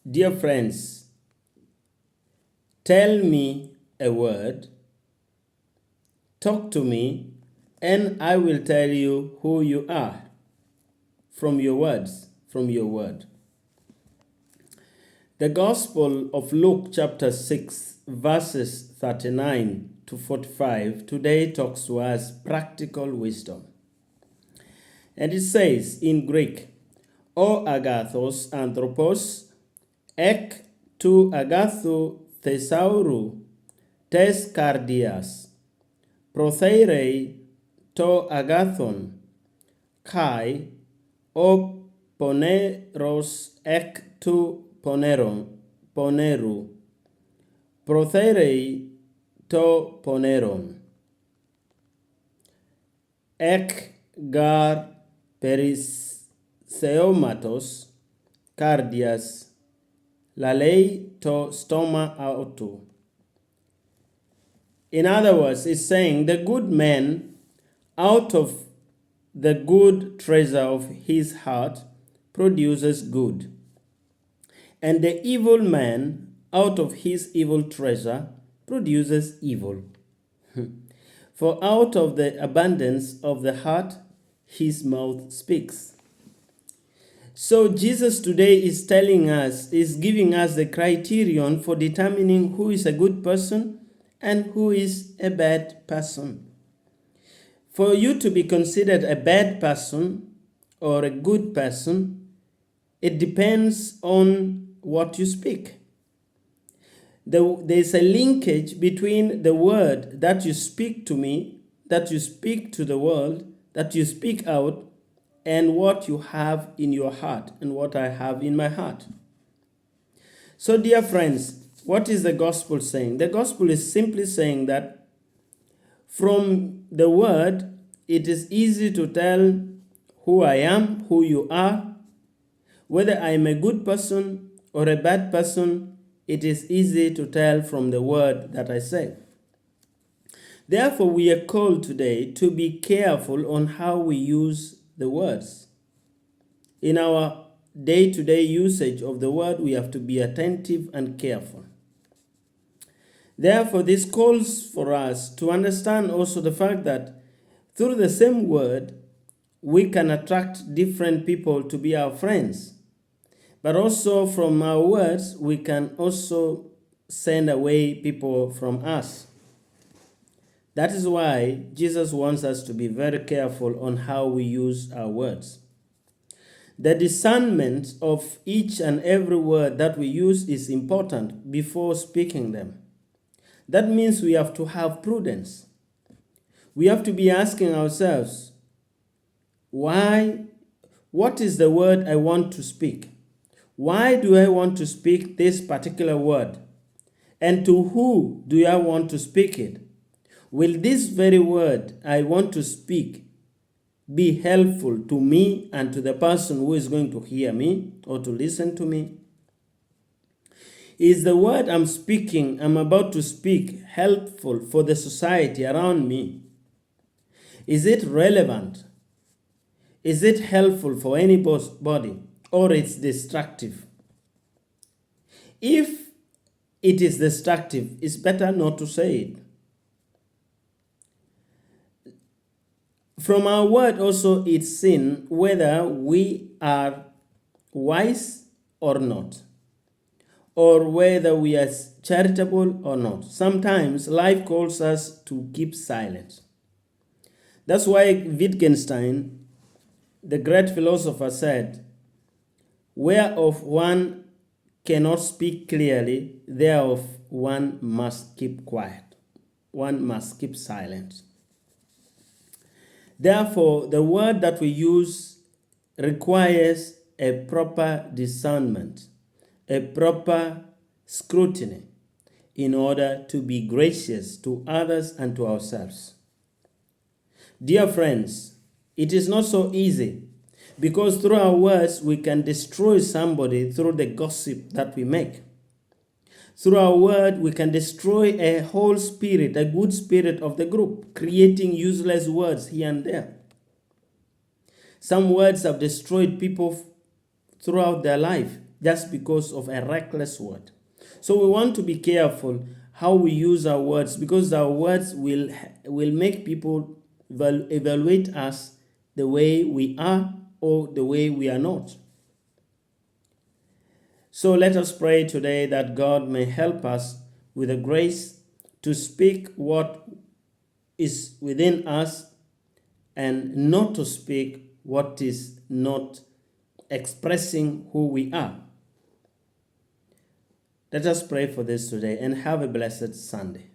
Dear friends, tell me a word, talk to me, and I will tell you who you are from your words, from your word. The Gospel of Luke, chapter 6, verses 39 to 45, today talks to us practical wisdom. And it says in Greek, O agathos anthropos, ek tu agathu thesaurou, tes cardias, protheirei to agathon, kai o poneros ek tu poneru, protheirei to poneron, ek gar periseomatos cardias, lalei to stoma autu. In other words, it's saying the good man out of the good treasure of his heart produces good, and the evil man out of his evil treasure produces evil. For out of the abundance of the heart his mouth speaks. So Jesus today is telling us, is giving us the criterion for determining who is a good person and who is a bad person. For you to be considered a bad person or a good person, it depends on what you speak. There's a linkage between the word that you speak to me, that you speak to the world, that you speak out, and what you have in your heart and what I have in my heart. So, dear friends, what is the gospel saying? The gospel is simply saying that from the word, it is easy to tell who I am, who you are, whether I am a good person or a bad person. It is easy to tell from the word that I say. Therefore, we are called today to be careful on how we use the words. In our day-to-day usage of the word, we have to be attentive and careful. Therefore, this calls for us to understand also the fact that through the same word, we can attract different people to be our friends. But also from our words, we can also send away people from us. That is why Jesus wants us to be very careful on how we use our words. The discernment of each and every word that we use is important before speaking them. That means we have to have prudence. We have to be asking ourselves, what is the word I want to speak? Why do I want to speak this particular word? And to who do I want to speak it? Will this very word I want to speak be helpful to me and to the person who is going to hear me or to listen to me? Is the word I'm about to speak, helpful for the society around me? Is it relevant? Is it helpful for anybody? Or it's destructive? If it is destructive, it's better not to say it. From our word also it's seen whether we are wise or not, or whether we are charitable or not. Sometimes life calls us to keep silent. That's why Wittgenstein, the great philosopher, said, whereof one cannot speak clearly, thereof one must keep quiet. One must keep silent. Therefore, the word that we use requires a proper discernment, a proper scrutiny in order to be gracious to others and to ourselves. Dear friends, it is not so easy, because through our words we can destroy somebody through the gossip that we make. Through our word we can destroy a whole spirit, a good spirit of the group, creating useless words here and there. Some words have destroyed people throughout their life just because of a reckless word. So we want to be careful how we use our words, because our words will make people evaluate us the way we are or the way we are not. So let us pray today that God may help us with the grace to speak what is within us and not to speak what is not expressing who we are. Let us pray for this today and have a blessed Sunday.